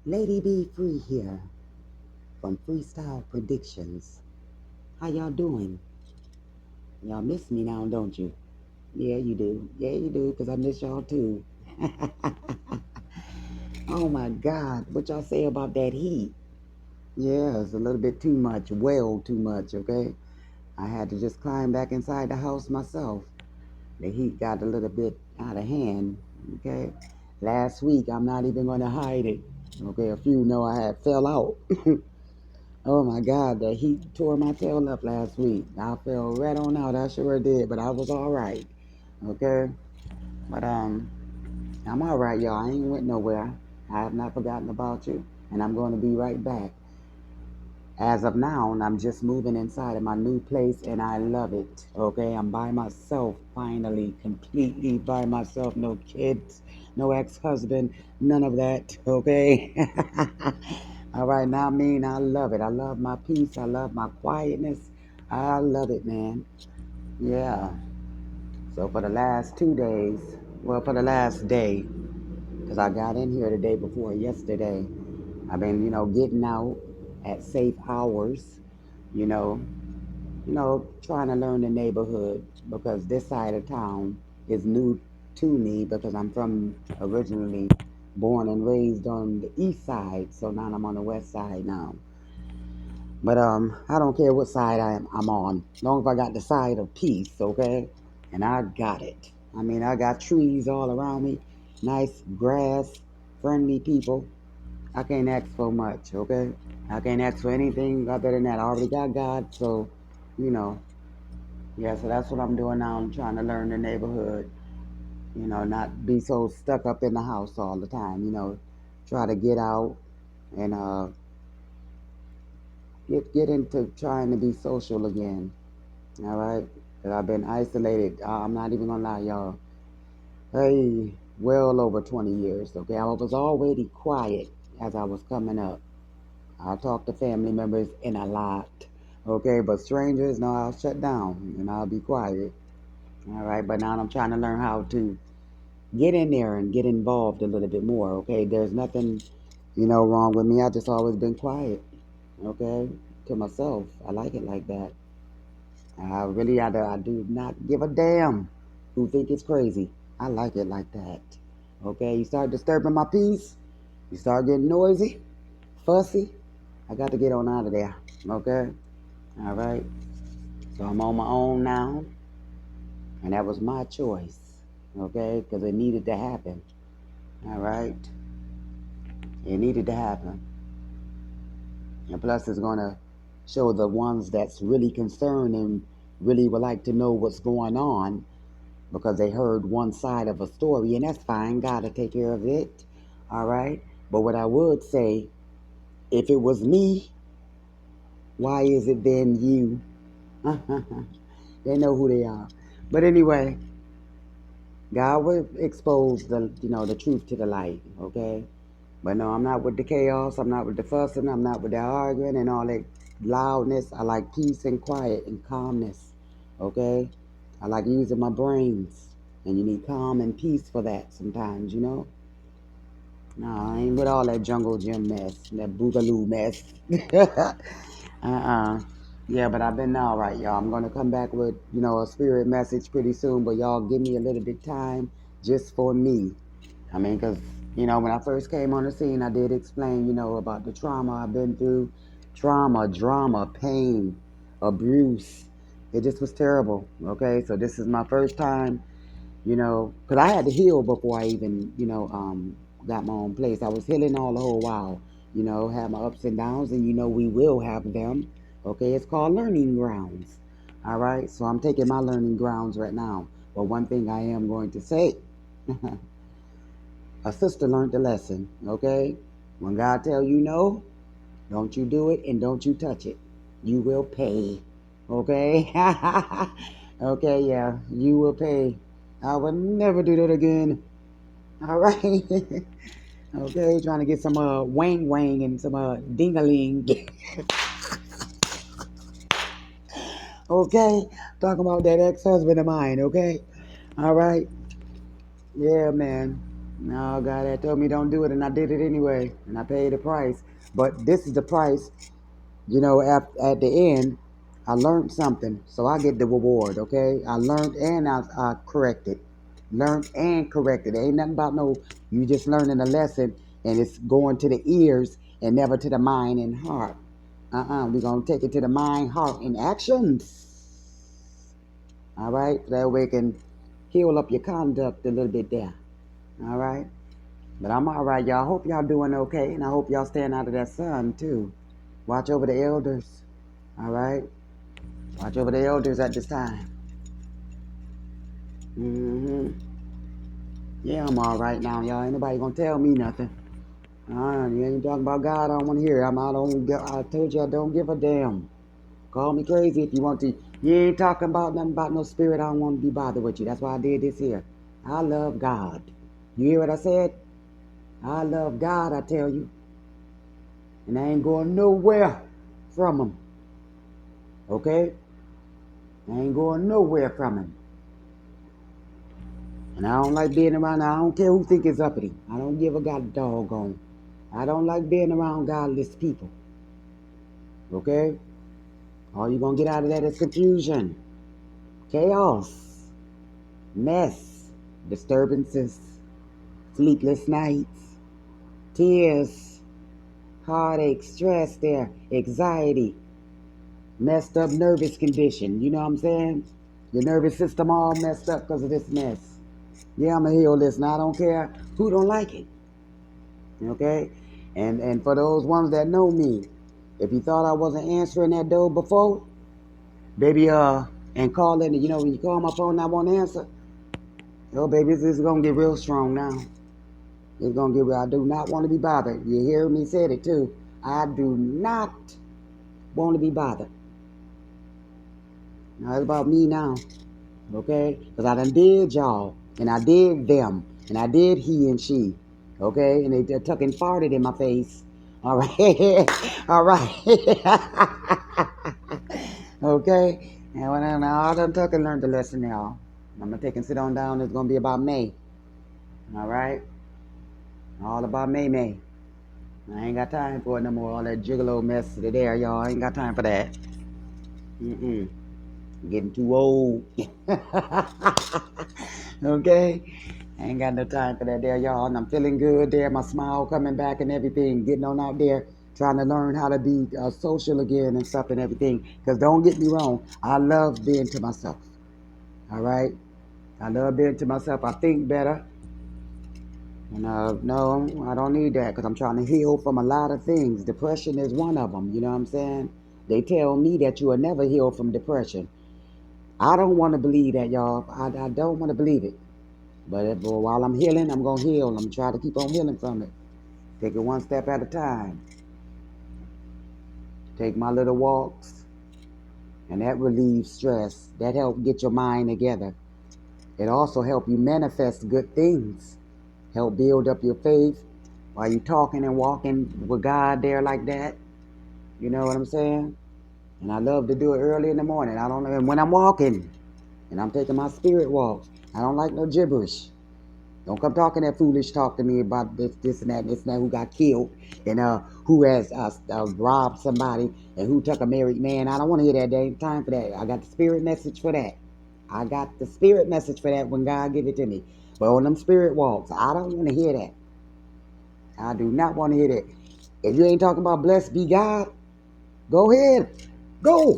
Lady Be Free here from Freestyle Predictions. How y'all doing? Y'all miss me now, don't you? Yeah, you do. Yeah, you do, because I miss y'all too. Oh my God, what y'all say about that heat? Yeah, it's a little bit too much, well too much, okay? I had to just climb back inside the house myself. The heat got a little bit out of hand, okay? Last week, I'm not even going to hide it. Okay, a few know I had fell out. Oh my God, the heat tore my tail up last week. I fell right on out. I sure did, but I was all right. Okay, but I'm all right, y'all. I ain't went nowhere. I have not forgotten about you, and I'm going to be right back. As of now, I'm just moving inside of my new place, and I love it. Okay, I'm by myself finally, completely by myself. No kids, no ex-husband, none of that. Okay. All right, now I mean, I love it. I love my peace. I love my quietness. I love it, man. Yeah. So for the last 2 days, well, for the last day, because I got in here the day before yesterday, I've been, getting out at safe hours, you know, trying to learn the neighborhood because this side of town is new to me because I'm from originally born and raised on the east side, so now I'm on the west side now. But I don't care what side I'm on, as long as I got the side of peace, okay? And I got it. I mean, I got trees all around me, nice grass, friendly people. I can't ask for much, okay? I can't ask for anything other than that. I already got God, so you know, yeah. So that's what I'm doing now. I'm trying to learn the neighborhood. Not be so stuck up in the house all the time. Try to get out and get into trying to be social again. All right, because I've been isolated. I'm not even gonna lie, y'all. Hey, well over 20 years. Okay, I was already quiet as I was coming up. I'll talk to family members in a lot. Okay, but strangers, no, I'll shut down and I'll be quiet. All right, but now I'm trying to learn how to get in there and get involved a little bit more. Okay, there's nothing, wrong with me. I just always been quiet. Okay, to myself. I like it like that. I do not give a damn who think it's crazy. I like it like that. Okay, you start disturbing my peace, you start getting noisy, fussy. I got to get on out of there. Okay, all right. So I'm on my own now, and that was my choice. Okay, because it needed to happen. All right, it needed to happen, and plus it's gonna show the ones that's really concerned and really would like to know what's going on because they heard one side of a story, and that's fine. Gotta take care of it. All right. But what I would say, if it was me, why is it then you? They know who they are. But anyway, God will expose the truth to the light. Okay. But no, I'm not with the chaos. I'm not with the fussing. I'm not with the arguing and all that loudness. I like peace and quiet and calmness. Okay. I like using my brains. And you need calm and peace for that sometimes. No, I ain't with all that jungle gym mess, that boogaloo mess. uh-uh. Yeah, but I've been all right, y'all. I'm gonna come back with, a spirit message pretty soon, but y'all give me a little bit time just for me. I mean, because, when I first came on the scene, I did explain, about the trauma I've been through. Trauma, drama, pain, abuse. It just was terrible. Okay, so this is my first time, because I had to heal before I even, got my own place. I was healing all the whole while, had my ups and downs, and we will have them. Okay, it's called learning grounds. All right, so I'm taking my learning grounds right now. But one thing I am going to say, a sister learned the lesson. Okay, when God tell you no, don't you do it and don't you touch it. You will pay. Okay, okay, yeah, you will pay. I will never do that again. All right. Okay, trying to get some wang wang and some dingaling. Okay, talking about that ex husband of mine. Okay, all right, yeah, man. No, God had told me don't do it, and I did it anyway, and I paid the price. But this is the price. At the end, I learned something, so I get the reward, okay? I learned and I corrected. Learned and corrected. It ain't nothing about no, you just learning a lesson and it's going to the ears and never to the mind and heart. We're going to take it to the mind, heart, and actions. All right? That way it can heal up your conduct a little bit there. All right? But I'm all right, y'all. Hope y'all doing okay, and I hope y'all staying out of that sun, too. Watch over the elders. All right? Watch over the elders at this time. Yeah, I'm all right now, y'all. Ain't nobody gonna tell me nothing. You ain't talking about God. I don't want to hear it. I told you I don't give a damn. Call me crazy if you want to. You ain't talking about nothing about no spirit. I don't want to be bothered with you. That's why I did this here. I love God. You hear what I said? I love God, I tell you. And I ain't going nowhere from him. Okay? I ain't going nowhere from him. And I don't like being around. I don't care who think it's uppity. I don't give a god doggone. I don't like being around godless people. Okay? All you're going to get out of that is confusion, chaos, mess, disturbances, sleepless nights, tears, heartache, stress there, anxiety, messed up nervous condition. You know what I'm saying? Your nervous system all messed up because of this mess. Yeah, I'm going to heal this, and I don't care who don't like it. Okay? And for those ones that know me, if you thought I wasn't answering that door before, baby, and calling, when you call my phone and I won't answer, baby, this is gonna get real strong now. It's gonna get real. I do not want to be bothered. You hear me said it too. I do not want to be bothered. Now it's about me now, okay? Because I done did y'all, and I did them, and I did he and she, okay? And they tuck and farted in my face. All right, all right. Okay? And when I done took and learned the lesson now. I'm gonna take and sit on down. It's gonna be about May. All right? All about May May. I ain't got time for it no more. All that gigolo mess there, y'all. I ain't got time for that. Mm-mm. I'm getting too old. Okay? I ain't got no time for that there, y'all. And I'm feeling good there. My smile coming back and everything. Getting on out there. Trying to learn how to be social again and stuff and everything. Because don't get me wrong. I love being to myself. All right? I love being to myself. I think better. And no, I don't need that because I'm trying to heal from a lot of things. Depression is one of them. You know what I'm saying? They tell me that you will never heal from depression. I don't want to believe that, y'all. I don't want to believe it. But while I'm healing, I'm going to heal. I'm trying to keep on healing from it. Take it one step at a time. Take my little walks. And that relieves stress. That helps get your mind together. It also helps you manifest good things. Help build up your faith while you talking and walking with God there like that. You know what I'm saying? And I love to do it early in the morning. I don't know when I'm walking and I'm taking my spirit walks. I don't like no gibberish. Don't come talking that foolish talk to me about this and that, and this and that, who got killed and who has robbed somebody and who took a married man. I don't want to hear that. There ain't time for that. I got the spirit message for that. I got the spirit message for that when God give it to me. But on them spirit walks, I don't want to hear that. I do not want to hear that. If you ain't talking about blessed be God, go ahead. Go.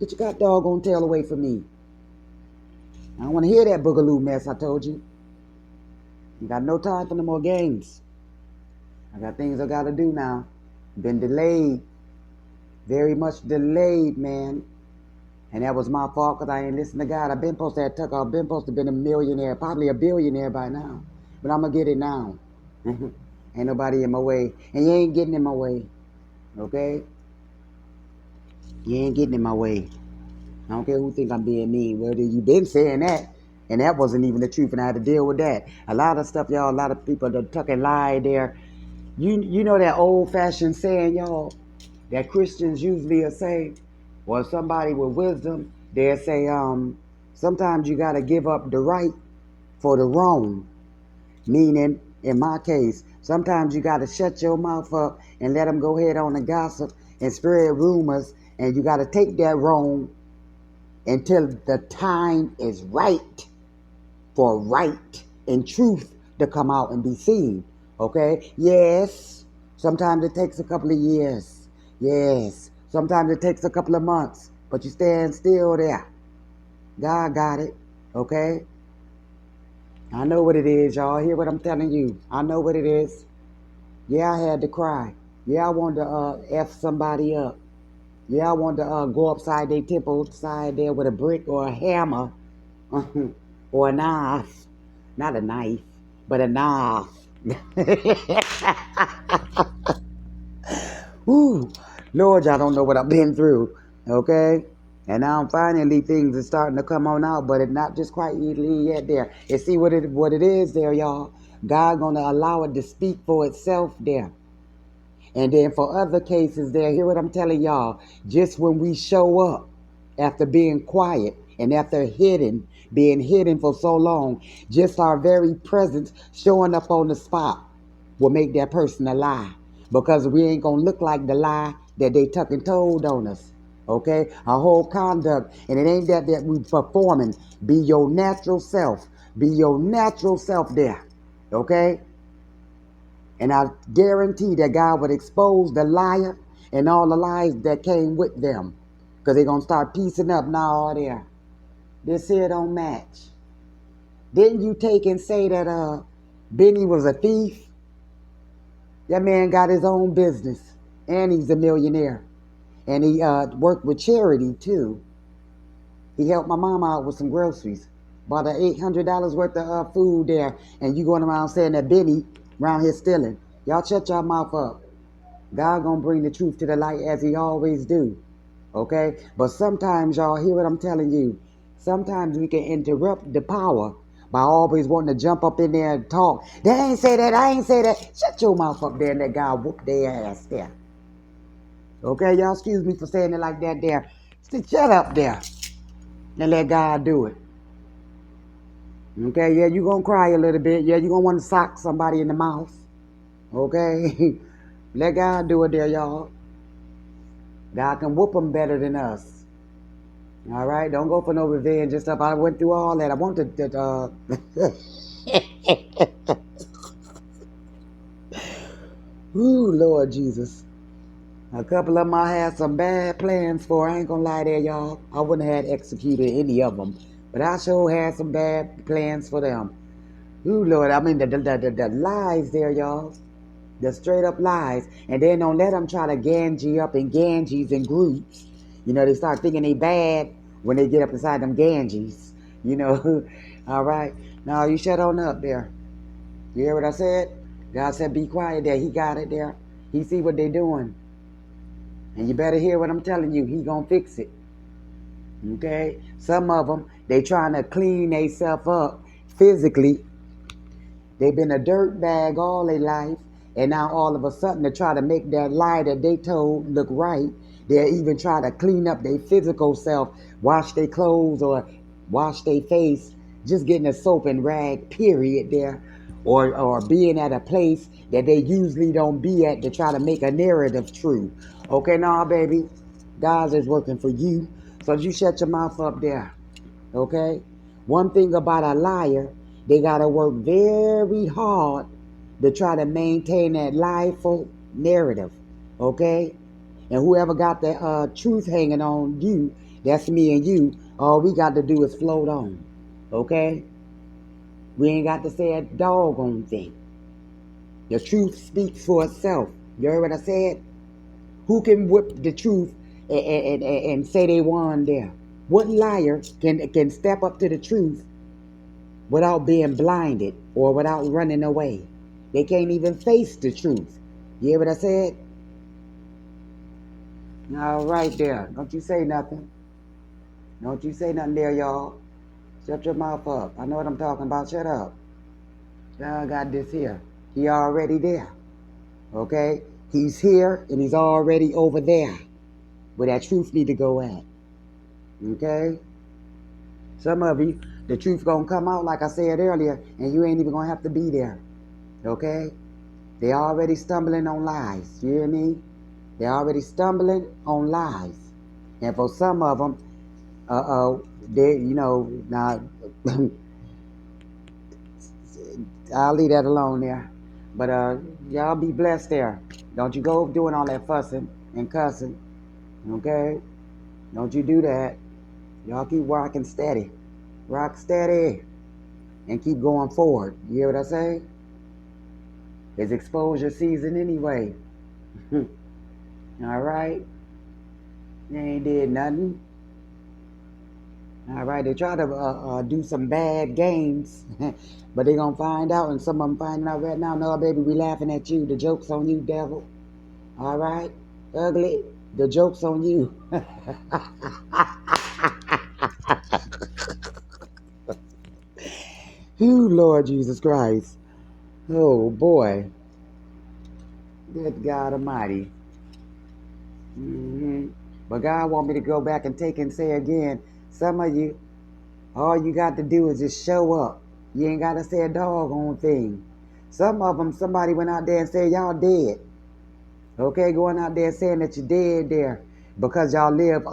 Get your god doggone tail away from me. I don't want to hear that boogaloo mess I told you. You got no time for no more games. I got things I got to do now. Been delayed. Very much delayed, man. And that was my fault because I ain't listened to God. I've been supposed to have took off. Been supposed to been a millionaire, probably a billionaire by now. But I'm going to get it now. Ain't nobody in my way. And you ain't getting in my way. Okay? You ain't getting in my way. I don't care who think I'm being mean. Well, you been saying that. And that wasn't even the truth, and I had to deal with that. A lot of stuff, y'all, a lot of people that tuck and lie there. You know that old-fashioned saying, y'all, that Christians usually will say, or somebody with wisdom, they'll say, sometimes you got to give up the right for the wrong. Meaning, in my case, sometimes you got to shut your mouth up and let them go ahead on and gossip and spread rumors, and you got to take that wrong until the time is right for right and truth to come out and be seen. Okay? Yes, sometimes it takes a couple of years. Yes, sometimes it takes a couple of months, but you stand still there. God got it. Okay? I know what it is, y'all. Hear what I'm telling you. I know what it is. Yeah, I had to cry. Yeah, I wanted to F somebody up. Yeah, I wanted to go upside their temple side there with a brick or a hammer or a knife. Not a knife, but a knife. Ooh, Lord, y'all don't know what I've been through, okay? And now finally things are starting to come on out, but it's not just quite easily yet there. And see what it is there, y'all. God gonna allow it to speak for itself there. And then for other cases there, hear what I'm telling y'all. Just when we show up after being quiet and after being hidden for so long, just our very presence showing up on the spot will make that person a lie. Because we ain't gonna look like the lie that they tuck and told on us. Okay? Our whole conduct, and it ain't that we performing. Be your natural self. Be your natural self there. Okay? And I guarantee that God would expose the liar and all the lies that came with them. Because they're going to start piecing up now there. This here don't match. Didn't you take and say that Benny was a thief? That man got his own business. And he's a millionaire. And he worked with charity too. He helped my mom out with some groceries. Bought her $800 worth of food there. And you going around saying that Benny around here stealing. Y'all shut your mouth up. God gonna bring the truth to the light as he always do. Okay? But sometimes y'all hear what I'm telling you. Sometimes we can interrupt the power by always wanting to jump up in there and talk. They ain't say that, I ain't say that. Shut your mouth up there and let God whoop their ass there. Okay, y'all excuse me for saying it like that there. Shut up there and let God do it. Okay, yeah, you gonna cry a little bit. Yeah, you gonna want to sock somebody in the mouth. Okay? Let God do it there, y'all. God can whoop them better than us. All right? Don't go for no revenge and stuff. I went through all that. I wanted to... Ooh, Lord Jesus. A couple of them I had some bad plans for. I ain't gonna lie there, y'all. I wouldn't have executed any of them. But I sure had some bad plans for them. Ooh, Lord. I mean, the lies there, y'all. The straight up lies. And then don't let them try to gangy up in Ganges and groups. You know, they start thinking they bad when they get up inside them Ganges. You know, all right. Now you shut on up there. You hear what I said? God said be quiet there. He got it there. He see what they doing. And you better hear what I'm telling you. He gonna fix it. Okay? Some of them, they trying to clean themselves up physically. They've been a dirt bag all their life. And now all of a sudden to try to make that lie that they told look right, they'll even try to clean up their physical self, wash their clothes or wash their face, just getting a soap and rag period there, or being at a place that they usually don't be at to try to make a narrative true. Okay, now baby, God is working for you, so you shut your mouth up there. Okay? One thing about a liar, they got to work very hard to try to maintain that lieful narrative. Okay? And whoever got the truth hanging on you, that's me and you, all we got to do is float on. Okay? We ain't got to say a doggone thing. The truth speaks for itself. You heard what I said? Who can whip the truth and say they won there? What liar can step up to the truth without being blinded or without running away? They can't even face the truth. You hear what I said? All right there. Don't you say nothing. Don't you say nothing there, y'all. Shut your mouth up. I know what I'm talking about. Shut up. I got this here. He already there. Okay? He's here and he's already over there where that truth need to go at. Okay? Some of you The truth gonna come out, like I said earlier, and you ain't even gonna have to be there. Okay? They already stumbling on lies. You hear me? They're already stumbling on lies. And for some of them, they, now, I'll leave that alone there. But y'all be blessed there. Don't you go doing all that fussing and cussing. Okay? Don't you do that. Y'all keep rocking steady. Rock steady. And keep going forward. You hear what I say? It's exposure season anyway. All right? You ain't did nothing. All right, they try to do some bad games, but they gonna find out, and some of them finding out right now. No, baby, we laughing at you. The joke's on you, devil. All right, ugly. The joke's on you. You, Lord Jesus Christ. Oh boy, good God Almighty. But God want me to go back and take and say again. Some of you, all you got to do is just show up. You ain't got to say a doggone thing. Some of them, somebody went out there and said, y'all dead. Okay, going out there saying that you're dead there because y'all live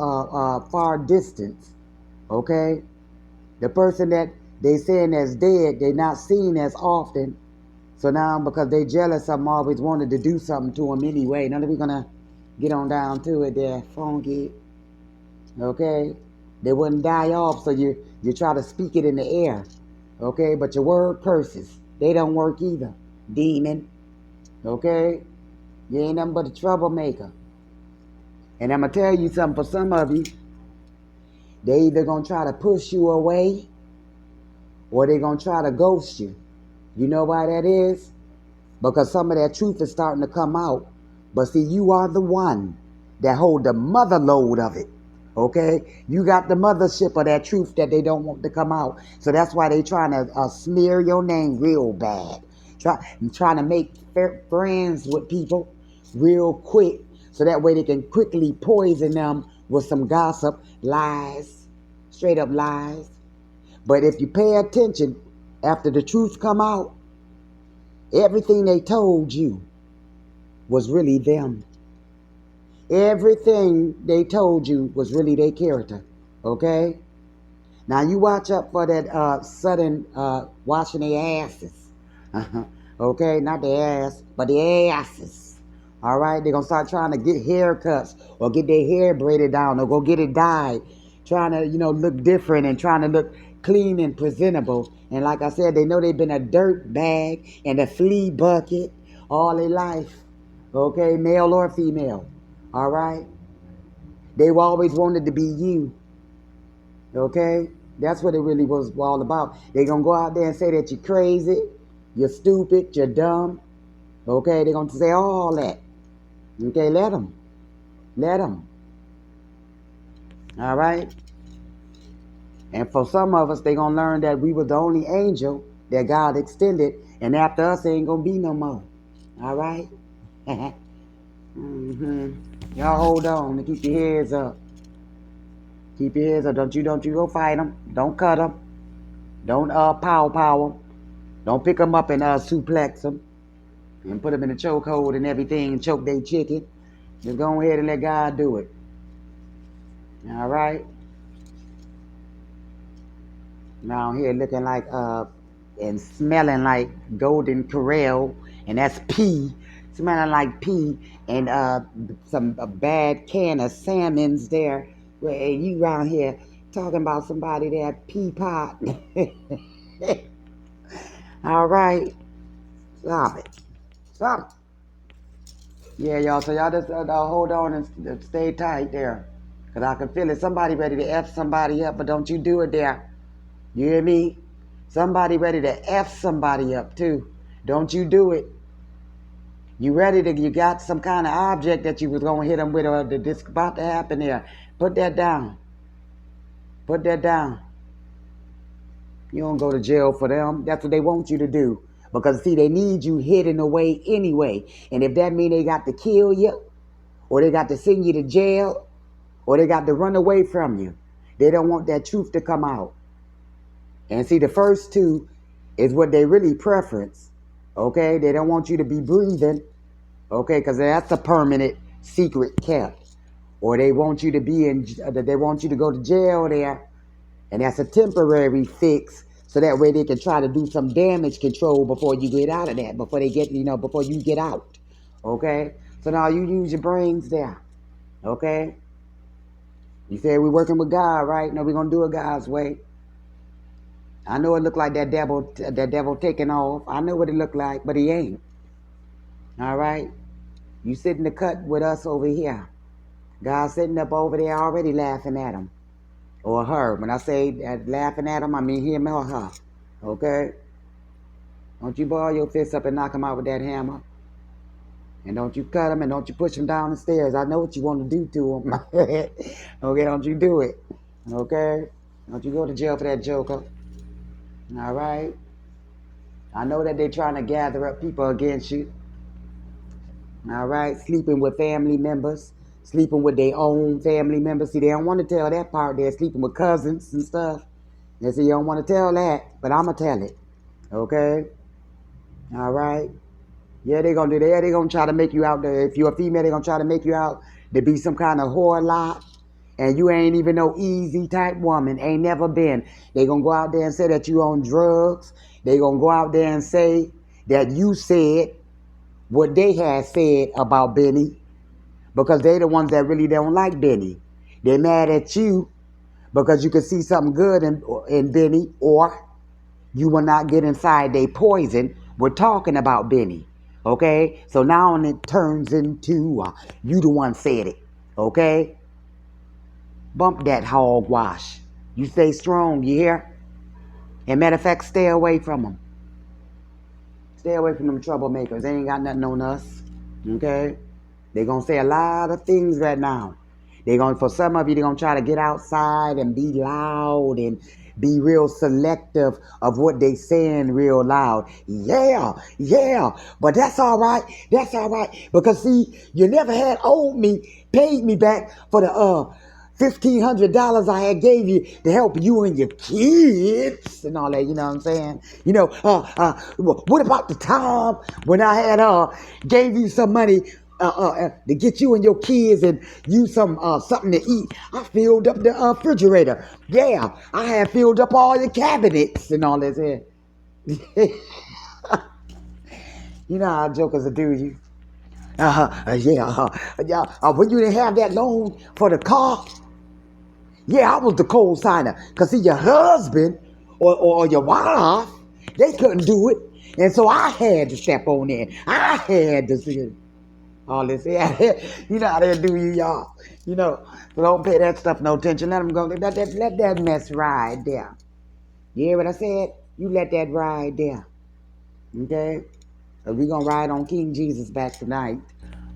far distance. Okay? The person that they saying that's dead, they not seen as often. So now because they jealous, I'm always wanted to do something to them anyway. Now we're going to get on down to it there, funky. Okay? They wouldn't die off, so you try to speak it in the air. Okay? But your word curses. They don't work either. Demon. Okay? You ain't nothing but a troublemaker. And I'm going to tell you something, for some of you, they either going to try to push you away or they going to try to ghost you. You know why that is? Because some of that truth is starting to come out. But see, you are the one that hold the mother load of it. Okay? You got the mothership of that truth that they don't want to come out. So that's why they trying to smear your name real bad. Trying to make friends with people real quick. So that way they can quickly poison them with some gossip, lies, straight up lies. But if you pay attention, after the truth come out, everything they told you was really them. Everything they told you was really their character. Okay? Now you watch up for that sudden washing their asses. Okay? Not their ass, but their asses. All right? They're going to start trying to get haircuts or get their hair braided down or go get it dyed. Trying to, look different and trying to look clean and presentable. And like I said, they know they've been a dirt bag and a flea bucket all their life. Okay? Male or female. All right? They've always wanted to be you. Okay? That's what it really was all about. They're going to go out there and say that you're crazy, you're stupid, you're dumb. Okay? They're going to say all that. Okay? Let them. Let them. All right? And for some of us, they're going to learn that we were the only angel that God extended. And after us, there ain't going to be no more. All right? Y'all hold on and keep your heads up. Keep your heads up. Don't you go fight them. Don't cut them. Don't pow them. Don't pick them up and suplex them and put them in a chokehold and everything and choke their chicken. Just go ahead and let God do it. All right? Around here looking like and smelling like Golden Corral, and that's pee. Smelling like pee, and some bad can of salmons there. Where you around here talking about somebody that pea pot. All right, stop it. Stop it. Yeah, y'all. So y'all just hold on and stay tight there, cause I can feel it. Somebody ready to F somebody up, but don't you do it there. You hear me? Somebody ready to F somebody up too. Don't you do it. You got some kind of object that you was going to hit them with or this about to happen there. Put that down. Put that down. You don't go to jail for them. That's what they want you to do. Because, see, they need you hidden away anyway. And if that means they got to kill you, or they got to send you to jail, or they got to run away from you, they don't want that truth to come out. And see, the first two is what they really preference. Okay, they don't want you to be breathing. Okay, because that's a permanent secret kept. Or they want you to be in. They want you to go to jail there, and that's a temporary fix. So that way they can try to do some damage control before you get out of that. Before they get, before you get out. Okay. So now you use your brains there. Okay. You said we're working with God, right? No, we're gonna do it God's way. I know it looked like that devil taking off. I know what it looked like, but he ain't. All right? You sit in the cut with us over here. God sitting up over there already laughing at him. Or her. When I say laughing at him, I mean him or her. Okay? Don't you ball your fist up and knock him out with that hammer. And don't you cut him and don't you push him down the stairs. I know what you want to do to him. Okay, don't you do it. Okay? Don't you go to jail for that joker. All right? I know that they're trying to gather up people against you. All right? Sleeping with family members. Sleeping with their own family members. See, they don't want to tell that part. They're sleeping with cousins and stuff. They say you don't want to tell that, but I'm going to tell it. Okay? All right? Yeah, they're going to do that. They're going to try to make you out there. If you're a female, they're going to try to make you out to be some kind of whore lot. And you ain't even no easy type woman. Ain't never been. They going to go out there and say that you on drugs. They going to go out there and say that you said what they had said about Benny. Because they the ones that really don't like Benny. They're mad at you because you can see something good in Benny, or you will not get inside they poison. We're talking about Benny. Okay? So now it turns into you the one said it. Okay? Bump that hogwash. You stay strong, you hear? And matter of fact, stay away from them. Stay away from them troublemakers. They ain't got nothing on us. Okay? They're going to say a lot of things right now. For some of you, they're going to try to get outside and be loud and be real selective of what they saying real loud. Yeah. But that's all right. That's all right. Because see, you never had paid me back for the $1,500 I had gave you to help you and your kids and all that, you know what I'm saying? What about the time when I had gave you some money to get you and your kids and you some something to eat? I filled up the refrigerator. Yeah, I had filled up all the cabinets and all this here. You know how jokers will do you. When you didn't have that loan for the car, yeah, I was the co-signer. Because see, your husband or your wife, they couldn't do it. And so I had to step on in. I had to see all this. Yeah, you know how they do you, y'all. So don't pay that stuff no attention. Let them go. Let that mess ride there. You hear what I said? You let that ride there. Okay? We're going to ride on King Jesus back tonight.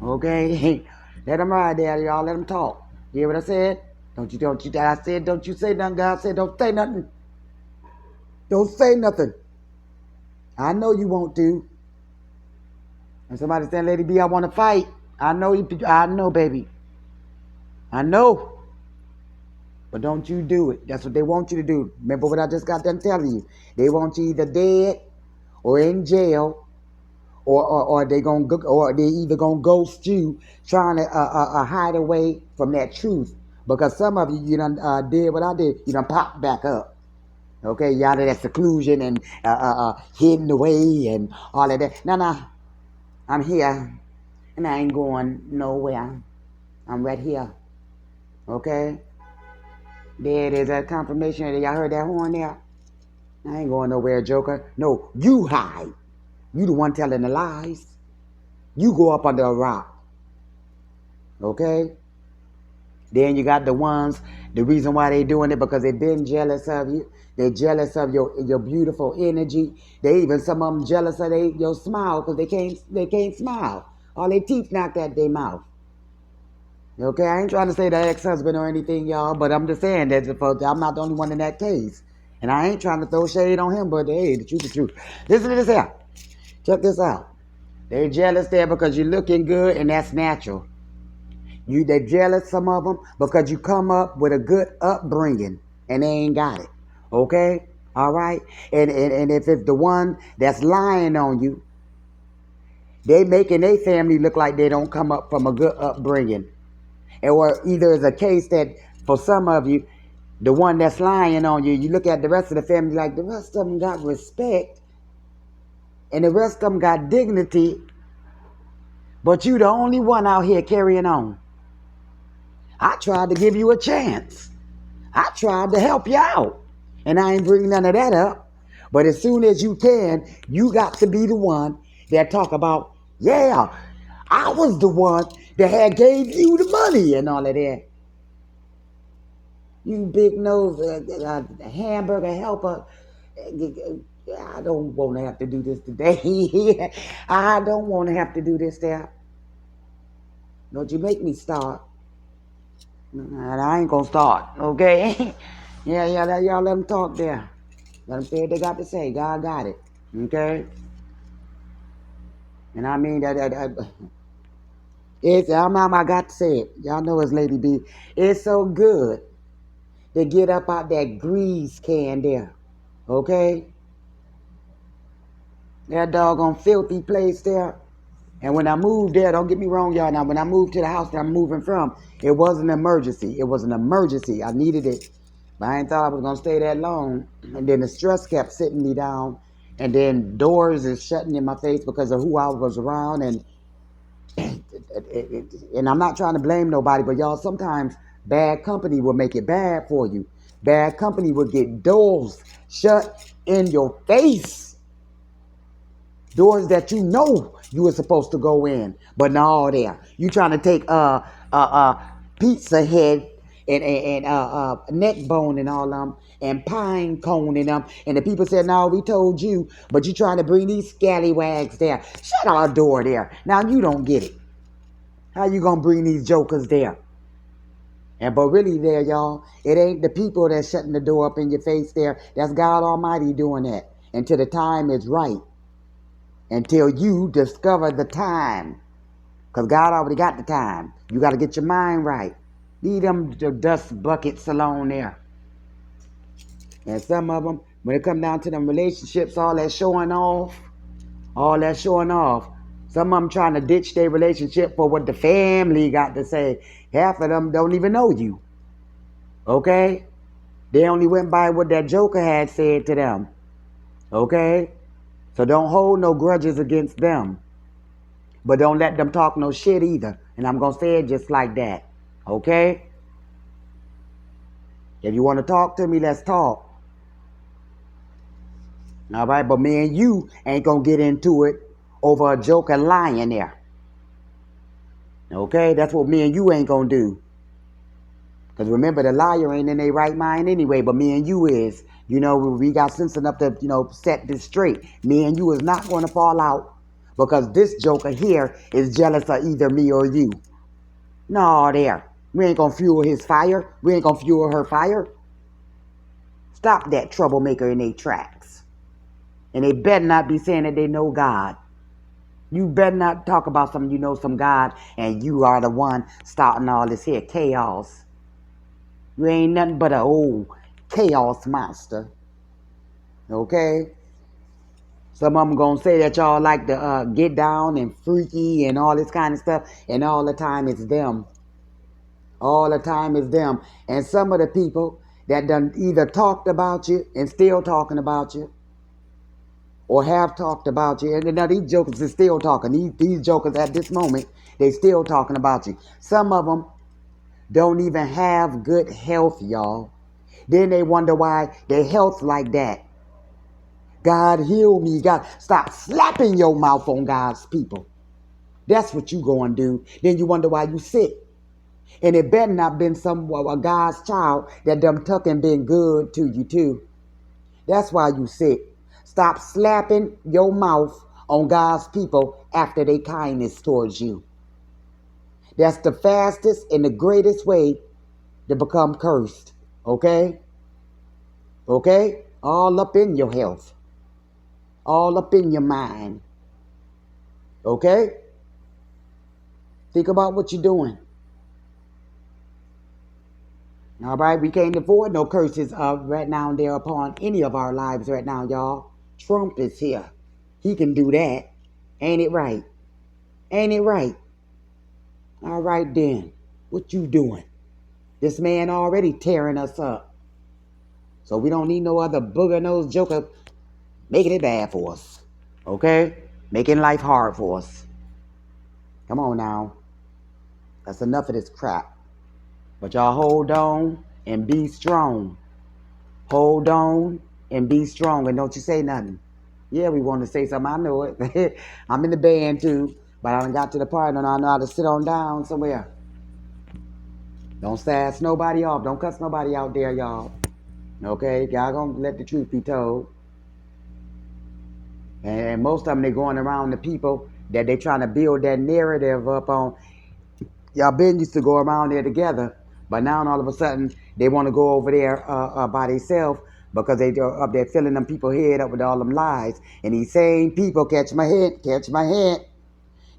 Okay? Let them ride there, y'all. Let them talk. You hear what I said? Don't you, I said, don't you say nothing. God said, don't say nothing. Don't say nothing. I know you won't do. And somebody said, Lady B, I want to fight. I know, baby. I know. But don't you do it. That's what they want you to do. Remember what I just got done telling you. They want you either dead or in jail, or they either gonna ghost you, trying to hide away from that truth. Because some of you done did what I did. You done popped back up. Okay, you out of that seclusion and hidden away and all of that. No, I'm here, and I ain't going nowhere. I'm right here. Okay? There it is, that confirmation. Y'all heard that horn there? I ain't going nowhere, Joker. No, you hide. You the one telling the lies. You go up under a rock. Okay? Then you got the ones, the reason why they doing it, because they've been jealous of you. They're jealous of your beautiful energy. Some of them jealous of your smile, because they can't smile. All their teeth knocked out their mouth. Okay, I ain't trying to say the ex-husband or anything, y'all, but I'm just saying that I'm not the only one in that case. And I ain't trying to throw shade on him, but hey, the truth. Listen to this here. Check this out. They're jealous there because you're looking good, and that's natural. They're jealous, some of them, because you come up with a good upbringing, and they ain't got it. Okay? All right? And if it's the one that's lying on you, they making their family look like they don't come up from a good upbringing. Or either it's a case that for some of you, the one that's lying on you, you look at the rest of the family like the rest of them got respect and the rest of them got dignity, but you the only one out here carrying on. I tried to give you a chance. I tried to help you out. And I ain't bringing none of that up. But as soon as you can, you got to be the one that talk about, yeah, I was the one that had gave you the money and all of that. You big nose hamburger helper. I don't want to have to do this today. I don't want to have to do this there. Don't you make me start. And I ain't going to start, okay? Yeah, y'all let them talk there. Let them say what they got to say. God got it, okay? And I mean, I got to say it. Y'all know it's Lady B. It's so good to get up out that grease can there, okay? That doggone filthy place there. And when I moved there, don't get me wrong, y'all. Now, when I moved to the house that I'm moving from, it was an emergency. It was an emergency. I needed it. But I ain't thought I was going to stay that long. And then the stress kept sitting me down. And then doors is shutting in my face because of who I was around. And I'm not trying to blame nobody, but y'all, sometimes bad company will make it bad for you. Bad company will get doors shut in your face. Doors that you know you were supposed to go in, but not there. You trying to take pizza head and neck bone and all them and pine cone and them, and the people said, "No, we told you," but you trying to bring these scallywags there. Shut our door there. Now you don't get it. How you gonna bring these jokers there? And but really there, y'all, it ain't the people that's shutting the door up in your face there. That's God Almighty doing that until the time is right. Until you discover the time. Because God already got the time. You got to get your mind right. Leave them the dust buckets alone there. And some of them, when it come down to them relationships, all that showing off, some of them trying to ditch their relationship for what the family got to say. Half of them don't even know you. Okay? They only went by what that joker had said to them. Okay? So don't hold no grudges against them. But don't let them talk no shit either. And I'm going to say it just like that. Okay? If you want to talk to me, let's talk. All right? But me and you ain't going to get into it over a joker lying there. Okay? That's what me and you ain't going to do. Because remember, the liar ain't in their right mind anyway, but me and you is. You know, we got sense enough to, set this straight. Me and you is not going to fall out because this joker here is jealous of either me or you. No, there. We ain't gonna fuel his fire. We ain't gonna fuel her fire. Stop that troublemaker in their tracks. And they better not be saying that they know God. You better not talk about some God and you are the one starting all this here chaos. You ain't nothing but an old chaos monster. Okay? Some of them gonna say that y'all like to get down and freaky and all this kind of stuff, and all the time it's them. All the time is them. And some of the people that done either talked about you and still talking about you, or have talked about you. And now these jokers are still talking. These jokers at this moment, they still talking about you. Some of them don't even have good health, y'all. Then they wonder why their health like that. God heal me. God, stop slapping your mouth on God's people. That's what you going to do. Then you wonder why you sick. And it better not been a God's child that done tuck and been good to you too. That's why you sick. Stop slapping your mouth on God's people after their kindness towards you. That's the fastest and the greatest way to become cursed. Okay? Okay? All up in your health. All up in your mind. Okay? Think about what you're doing. All right, we can't afford no curses right now and there upon any of our lives right now, y'all. Trump is here. He can do that. Ain't it right? Ain't it right? All right then. What you doing? This man already tearing us up. So we don't need no other booger nose joker making it bad for us. Okay? Making life hard for us. Come on now. That's enough of this crap. But y'all hold on and be strong. Hold on and be strong and don't you say nothing. Yeah, we want to say something. I know it. I'm in the band too, but I done got to the part and I know how to sit on down somewhere. Don't sass nobody off. Don't cuss nobody out there, y'all. Okay? Y'all gonna let the truth be told. And most of them, they going around the people that they trying to build that narrative up on. Y'all been used to go around there together, but now all of a sudden they want to go over there by themselves because they up there filling them people head up with all them lies. And these same people, catch my hint.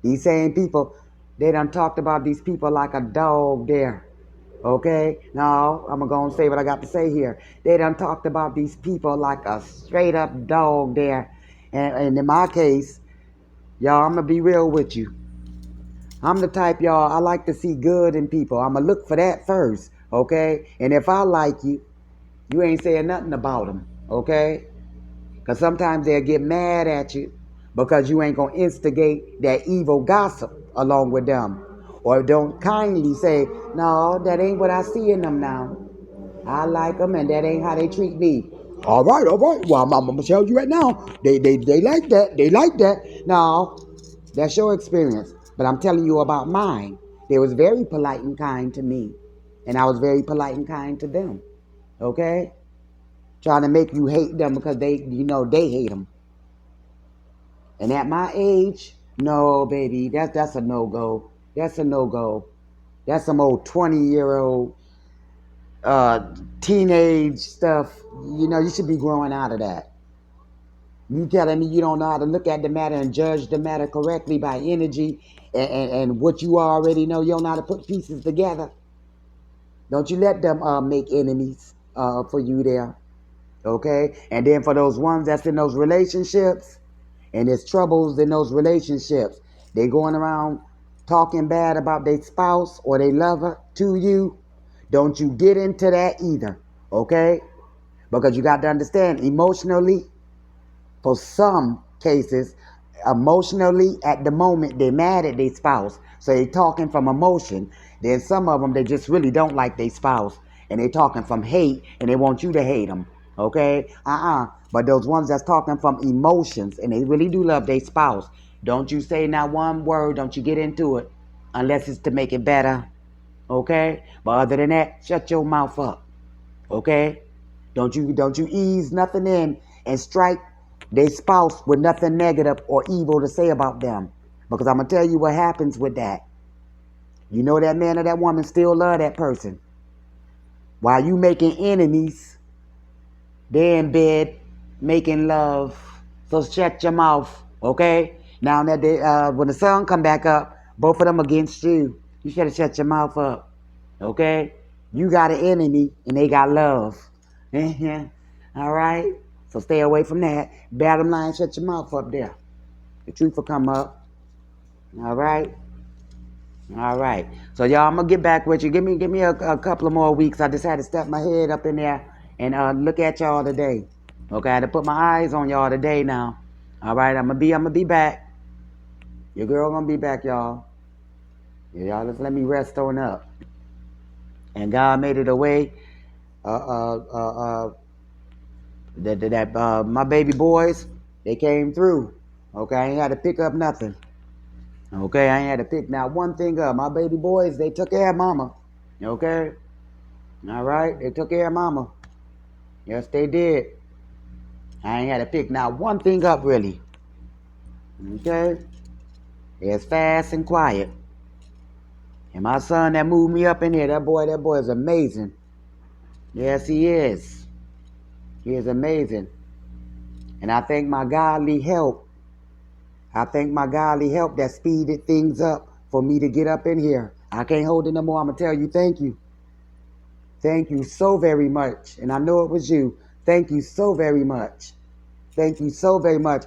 These same people, they done talked about these people like a dog there. Okay? Now, I'm going to say what I got to say here. They done talked about these people like a straight up dog there. And in my case, y'all, I'm going to be real with you. I'm the type, y'all, I like to see good in people. I'm going to look for that first. Okay? And if I like you, you ain't saying nothing about them. Okay? Because sometimes they'll get mad at you because you ain't going to instigate that evil gossip along with them. Or don't kindly say, no, that ain't what I see in them now. I like them and that ain't how they treat me. All right. Well, I'm going to tell you right now. They like that. They like that. No, that's your experience. But I'm telling you about mine. They was very polite and kind to me. And I was very polite and kind to them. Okay? Trying to make you hate them because they hate them. And at my age, no, baby, that's a no-go. That's a no-go. That's some old 20-year-old teenage stuff. You should be growing out of that. You telling me you don't know how to look at the matter and judge the matter correctly by energy and what you already know. You don't know how to put pieces together. Don't you let them make enemies for you there. Okay? And then for those ones that's in those relationships, and there's troubles in those relationships. They going around talking bad about their spouse or their lover to you. Don't you get into that either, okay? Because you got to understand, emotionally, for some cases, emotionally at the moment they're mad at their spouse, so they talking from emotion. Then some of them, they just really don't like their spouse and they talking from hate and they want you to hate them. Okay? But those ones that's talking from emotions and they really do love their spouse, don't you say not one word, don't you get into it unless it's to make it better. Okay? But other than that, shut your mouth up. Okay? Don't you ease nothing in and strike their spouse with nothing negative or evil to say about them. Because I'm gonna tell you what happens with that. You know that man or that woman still love that person. While you making enemies, they in bed making love. So shut your mouth, okay? Now that when the sun come back up, both of them against you. You should have shut your mouth up, okay? You got an enemy and they got love. All right? So stay away from that. Bottom line, shut your mouth up there. The truth will come up. All right? All right. So y'all, I'm gonna get back with you. Give me a couple of more weeks. I just had to step my head up in there and look at y'all today. Okay, I had to put my eyes on y'all today now. All right, I'm gonna be back. Your girl gonna be back, y'all. Yeah, y'all just let me rest on up. And God made it a way. That my baby boys, they came through. Okay, I ain't had to pick up nothing. Okay, I ain't had to pick not one thing up. My baby boys, they took care of mama. Okay, all right, they took care of mama. Yes, they did. I ain't had to pick not one thing up really. Okay, it's fast and quiet. And my son that moved me up in here, that boy is amazing. Yes, he is. He is amazing. And I thank my godly help. I thank my godly help that speeded things up for me to get up in here. I can't hold it no more. I'm going to tell you thank you. Thank you so very much. And I know it was you. Thank you so very much. Thank you so very much.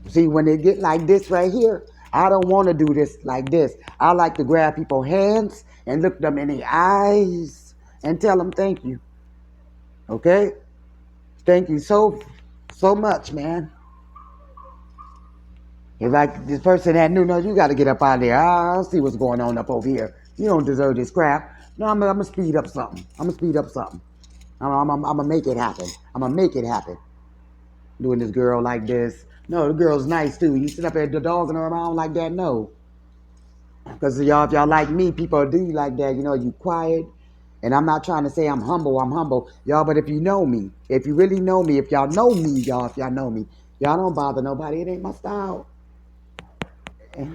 See, when they get like this right here, I don't want to do this like this. I like to grab people's hands and look them in the eyes and tell them thank you. Okay? Thank you so much, man. If like this person that knew, no, you got to get up out of there. I'll see what's going on up over here. You don't deserve this crap. No, I'm going to speed up something. I'm going to speed up something. I'm going to make it happen. I'm going to make it happen. Doing this girl like this. No, the girl's nice too. You sit up there dogging her around like that? No. Because y'all, if y'all like me, people do like that. You know, you quiet. And I'm not trying to say I'm humble. Y'all, but if you know me, if you really know me, if y'all know me, y'all, if y'all know me, y'all don't bother nobody. It ain't my style. It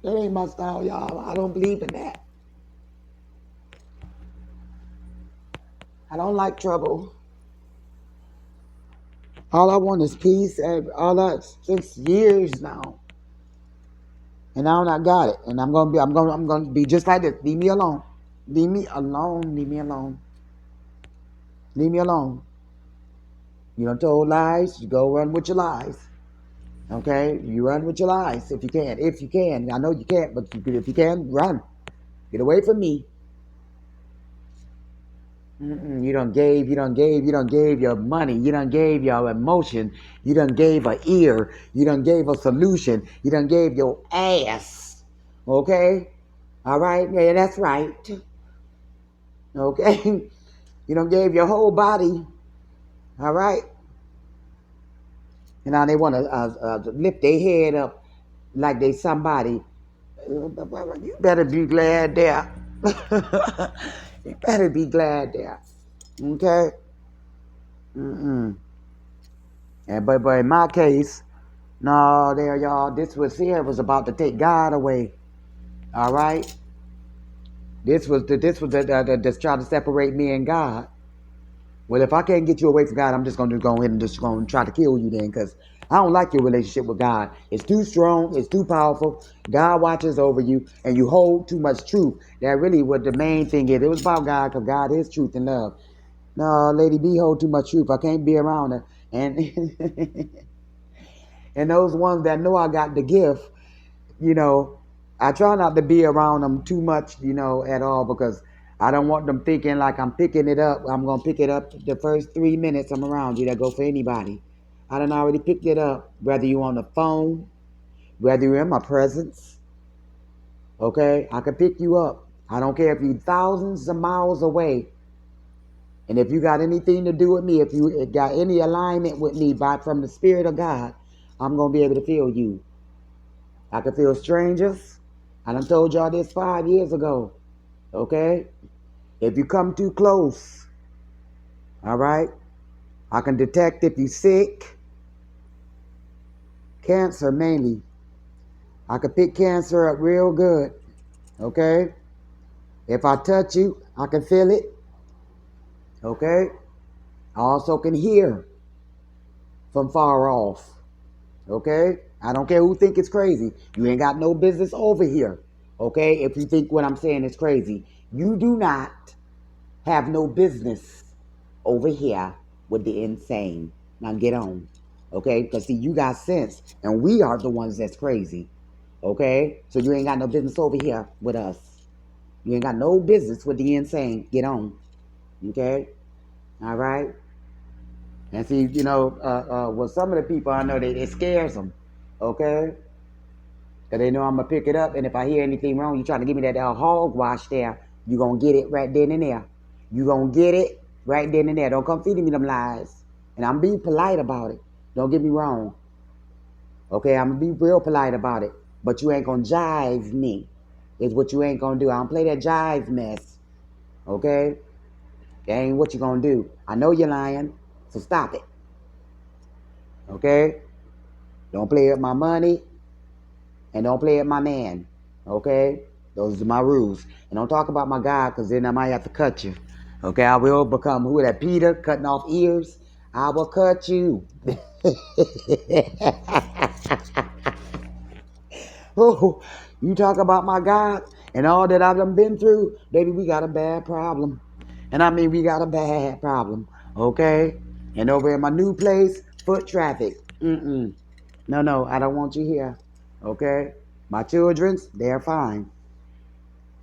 ain't my style, y'all. I don't believe in that. I don't like trouble. All I want is peace. And all that since years now. And now I got it. And I'm gonna be just like this. Leave me alone. Leave me alone. Leave me alone. Leave me alone. You done told lies, you go run with your lies. Okay? You run with your lies if you can. If you can. I know you can't, but if you can, run. Get away from me. You done gave your money, you done gave your emotion, you done gave an ear, you done gave a solution, you done gave your ass. Okay? All right? Yeah, that's right. Okay? You done gave your whole body. All right? And now they want to lift their head up like they somebody. You better be glad there. You better be glad there. Okay? Mm-mm. And but in my case, no, there y'all, this was here was about to take God away. All right? This was just trying to separate me and God. Well, if I can't get you away from God, I'm just going to go ahead and just going to try to kill you then, because I don't like your relationship with God. It's too strong. It's too powerful. God watches over you, and you hold too much truth. That really what the main thing is. It was about God, because God is truth and love. No, Lady B hold too much truth. I can't be around her. And and those ones that know I got the gift, you know, I try not to be around them too much, you know, at all, because I don't want them thinking like I'm picking it up. I'm going to pick it up the first 3 minutes I'm around you. That go for anybody. I done already picked it up, whether you on the phone, whether you're in my presence, okay? I can pick you up. I don't care if you're thousands of miles away. And if you got anything to do with me, if you got any alignment with me from the Spirit of God, I'm going to be able to feel you. I can feel strangers. I done told y'all this 5 years ago. Okay? If you come too close, all right? I can detect if you're sick. Cancer mainly. I can pick cancer up real good. Okay? If I touch you, I can feel it. Okay? I also can hear from far off. Okay? I don't care who think it's crazy. You ain't got no business over here. Okay? If you think what I'm saying is crazy. You do not have no business over here with the insane. Now get on. Okay? Because see, you got sense. And we are the ones that's crazy. Okay? So you ain't got no business over here with us. You ain't got no business with the insane. Get on. Okay? All right? And see, you know, with some of the people I know, it scares them. Okay? Because they know I'm going to pick it up. And if I hear anything wrong, you trying to give me that hogwash there, you going to get it right then and there. You going to get it right then and there. Don't come feeding me them lies. And I'm being polite about it. Don't get me wrong. Okay, I'm going to be real polite about it. But you ain't going to jive me. Is what you ain't going to do. I don't play that jive mess. Okay? That ain't what you going to do. I know you're lying. So stop it. Okay? Don't play with my money. And don't play with my man. Okay? Those are my rules. And don't talk about my God, because then I might have to cut you. Okay? I will become who that Peter, cutting off ears. I will cut you. Oh, you talk about my God, And all that I've done been through, baby, we got a bad problem. And I mean, we got a bad problem, okay? And over in my new place, foot traffic. Mm-mm. No, I don't want you here, okay? My children's, they're fine.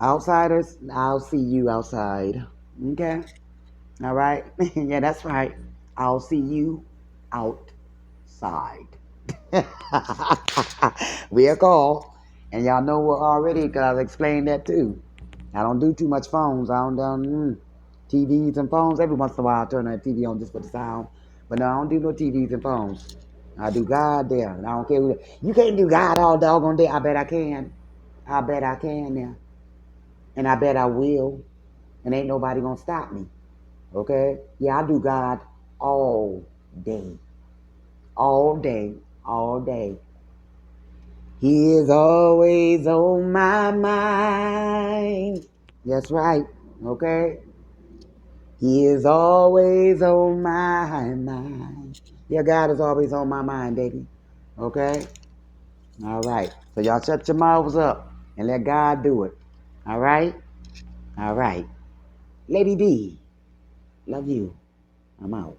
Outsiders, I'll see you outside, okay? All right? Yeah, that's right. I'll see you outside. We'll call. And y'all know what already, because I've explained that too. I don't do too much phones. I don't TVs and phones. Every once in a while, I turn that TV on just for the sound. But no, I don't do no TVs and phones. I do God there. And I don't care who. You can't do God all doggone day. I bet I can. I bet I can now. And I bet I will. And ain't nobody gonna stop me. Okay? Yeah, I do God all day. All day. All day. He is always on my mind. That's right. Okay? He is always on my mind. Yeah, God is always on my mind, baby. Okay? All right. So y'all shut your mouths up and let God do it. All right? All right. Lady D, love you. I'm out.